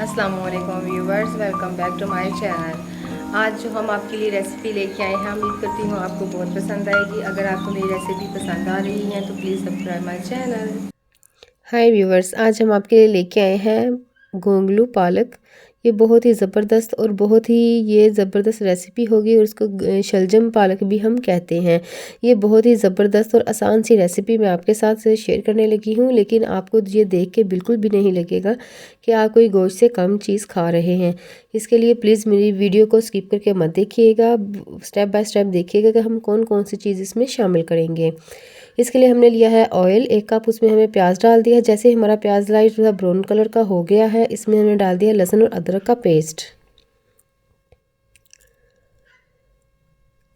अस्सलामुअलैकुम viewers, welcome back to my channel. आज जो हम आपके लिए रेसिपी लेके आए हैं, उम्मीद करती हूँ आपको बहुत पसंद आएगी। अगर आपको मेरी रेसिपी पसंद आ रही है तो please subscribe my channel. Hi viewers, आज हम आपके लिए लेके आए हैं गोंगलू पालक। ये बहुत ही ज़बरदस्त और बहुत ही ये ज़बरदस्त रेसिपी होगी और इसको शलजम पालक भी हम कहते हैं। ये बहुत ही ज़बरदस्त और आसान सी रेसिपी मैं आपके साथ शेयर करने लगी हूँ, लेकिन आपको ये देख के बिल्कुल भी नहीं लगेगा कि आप कोई गोश्त से कम चीज़ खा रहे हैं। इसके लिए प्लीज़ मेरी वीडियो को स्किप करके मत देखिएगा, स्टेप बाय स्टेप देखिएगा कि हम कौन कौन सी चीज़ इसमें शामिल करेंगे। इसके लिए हमने लिया है ऑयल 1 कप, उसमें हमें प्याज डाल दिया है। जैसे हमारा प्याज लाइट थोड़ा ब्राउन कलर का हो गया है, इसमें हमने डाल दिया लहसुन और अदरक का पेस्ट।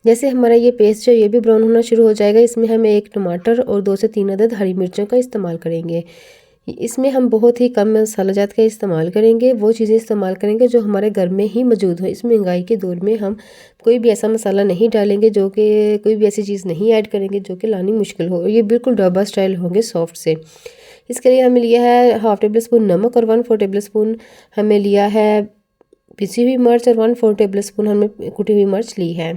जैसे हमारा ये पेस्ट जो ये भी ब्राउन होना शुरू हो जाएगा, इसमें हमें 1 टमाटर और 2 से 3 अदद हरी मिर्चों का इस्तेमाल करेंगे। इसमें हम बहुत ही कम मसाला जात का इस्तेमाल करेंगे, वो चीज़ें इस्तेमाल करेंगे जो हमारे घर में ही मौजूद हो। इस महंगाई के दौर में हम कोई भी ऐसा मसाला नहीं डालेंगे, जो कि कोई भी ऐसी चीज़ नहीं ऐड करेंगे जो कि लानी मुश्किल हो। ये बिल्कुल ढाबा स्टाइल होंगे, सॉफ्ट से। इसके लिए हमें लिया है 1/2 टेबल स्पून नमक और 1/4 टेबल स्पून हमें लिया है पिसी हुई मिर्च और 1/4 टेबल स्पून हमने कुटी हुई मिर्च ली है।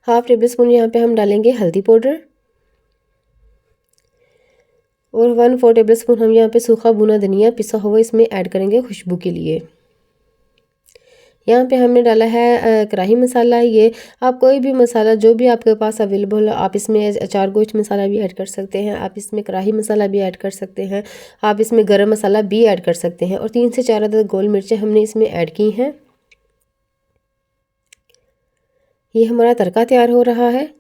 1/2 टेबल स्पून यहाँ पे हम डालेंगे हल्दी पाउडर और 1/4 टेबल स्पून हम यहाँ पे सूखा भुना धनिया पिसा हुआ इसमें ऐड करेंगे खुशबू के लिए। यहाँ पे हमने डाला है कढ़ाई मसाला। ये आप कोई भी मसाला जो भी आपके पास अवेलेबल हो, आप इसमें अचार गोश्त मसाला भी ऐड कर सकते हैं, आप इसमें कढ़ाई मसाला भी ऐड कर सकते हैं, आप इसमें गरम मसाला भी ऐड कर सकते हैं। और 3 से 4 अदद गोल मिर्चें हमने इसमें ऐड की हैं। ये हमारा तड़का तैयार हो रहा है।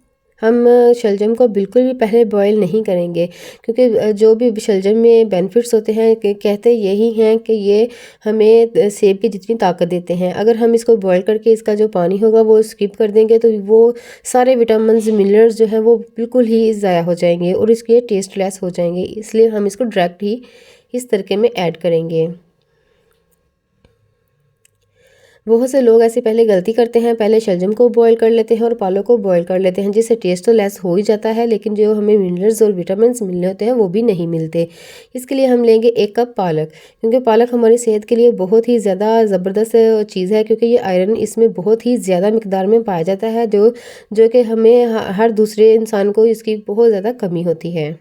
हम शलजम को बिल्कुल भी पहले बॉईल नहीं करेंगे, क्योंकि जो भी शलजम में बेनिफिट्स होते हैं कहते यही हैं कि ये हमें सेब की जितनी ताकत देते हैं। अगर हम इसको बॉईल करके इसका जो पानी होगा वो स्किप कर देंगे तो वो सारे विटामिन्स मिनरल्स जो हैं वो बिल्कुल ही ज़ाया हो जाएंगे और इसके टेस्टलेस हो जाएंगे। इसलिए हम इसको डायरेक्ट ही इस तरीके में ऐड करेंगे। बहुत से लोग ऐसे पहले गलती करते हैं, पहले शलजम को बॉईल कर लेते हैं और पालक को बॉईल कर लेते हैं, जिससे टेस्ट तो लेस हो ही जाता है, लेकिन जो हमें मिनरल्स और विटामिन्स मिलने होते हैं वो भी नहीं मिलते। इसके लिए हम लेंगे 1 कप पालक, क्योंकि पालक हमारी सेहत के लिए बहुत ही ज़्यादा ज़बरदस्त चीज़ है, क्योंकि ये आयरन इसमें बहुत ही ज़्यादा मिकदार में पाया जाता है, जो कि हमें हर दूसरे इंसान को इसकी बहुत ज़्यादा कमी होती है।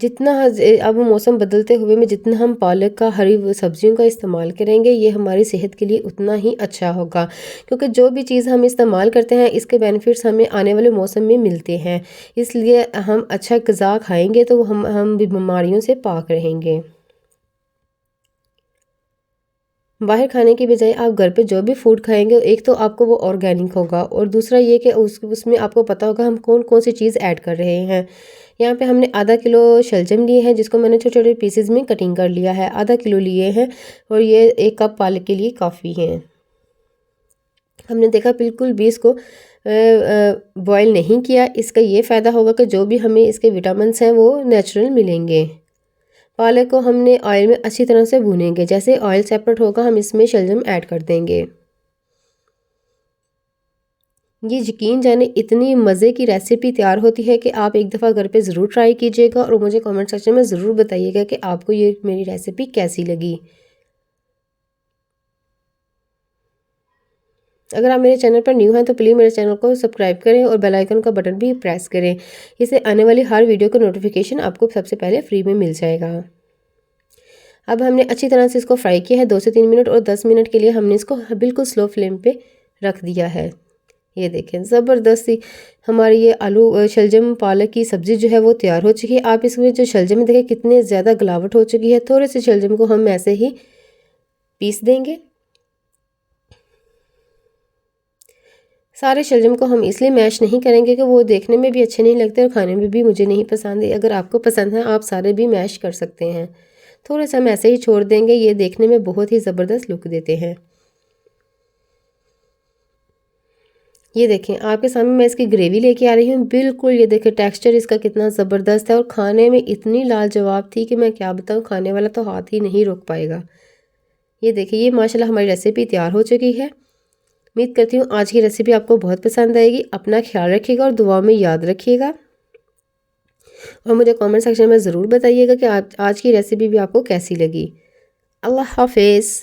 जितना अब मौसम बदलते हुए में जितना हम पालक का हरी सब्जियों का इस्तेमाल करेंगे, ये हमारी सेहत के लिए उतना ही अच्छा होगा, क्योंकि जो भी चीज़ हम इस्तेमाल करते हैं इसके बेनिफिट्स हमें आने वाले मौसम में मिलते हैं। इसलिए हम अच्छा ग़िज़ा खाएंगे तो हम भी बीमारियों से पाक रहेंगे। बाहर खाने की बजाय आप घर पे जो भी फूड खाएंगे, एक तो आपको वो ऑर्गेनिक होगा और दूसरा ये कि उसमें आपको पता होगा हम कौन कौन सी चीज़ ऐड कर रहे हैं। यहाँ पे हमने आधा किलो शलजम लिए हैं, जिसको मैंने छोटे छोटे पीसेज में कटिंग कर लिया है। आधा किलो लिए हैं और ये 1 कप पालक के लिए काफ़ी हैं। हमने देखा बिल्कुल भी इसको बॉयल नहीं किया। इसका ये फ़ायदा होगा कि जो भी हमें इसके विटामिन्स हैं वो नेचुरल मिलेंगे। पालक को हमने ऑयल में अच्छी तरह से भूनेंगे। जैसे ऑयल सेपरेट होगा हम इसमें शलजम ऐड कर देंगे। ये यकीन जाने इतनी मज़े की रेसिपी तैयार होती है कि आप एक दफ़ा घर पे ज़रूर ट्राई कीजिएगा और मुझे कमेंट सेक्शन में ज़रूर बताइएगा कि आपको ये मेरी रेसिपी कैसी लगी। अगर आप मेरे चैनल पर न्यू हैं तो प्लीज़ मेरे चैनल को सब्सक्राइब करें और बेल आइकन का बटन भी प्रेस करें। इससे आने वाली हर वीडियो का नोटिफिकेशन आपको सबसे पहले फ्री में मिल जाएगा। अब हमने अच्छी तरह से इसको फ्राई किया है 2 से 3 मिनट, और 10 मिनट के लिए हमने इसको बिल्कुल स्लो फ्लेम पे रख दिया है। ये देखें ज़बरदस्ती हमारी ये आलू शलजम पालक की सब्ज़ी जो है वो तैयार हो चुकी है। आप इसमें जो शलजम में देखें कितने ज़्यादा गलावट हो चुकी है। थोड़े से शलजम को हम ऐसे ही पीस देंगे। सारे शलजम को हम इसलिए मैश नहीं करेंगे कि वो देखने में भी अच्छे नहीं लगते और खाने में भी मुझे नहीं पसंद है। अगर आपको पसंद है आप सारे भी मैश कर सकते हैं। थोड़े से हम ऐसे ही छोड़ देंगे, ये देखने में बहुत ही ज़बरदस्त लुक देते हैं। ये देखें आपके सामने मैं इसकी ग्रेवी लेके आ रही हूँ। बिल्कुल ये देखें टेक्सचर इसका कितना ज़बरदस्त है और खाने में इतनी लाजवाब थी कि मैं क्या बताऊँ, खाने वाला तो हाथ ही नहीं रोक पाएगा। ये देखिए ये माशाल्लाह हमारी रेसिपी तैयार हो चुकी है। उम्मीद करती हूँ आज की रेसिपी आपको बहुत पसंद आएगी। अपना ख्याल रखिएगा और दुआ में याद रखिएगा। और मुझे कमेंट सेक्शन में ज़रूर बताइएगा कि आज की रेसिपी भी आपको कैसी लगी। अल्लाह हाफिज़।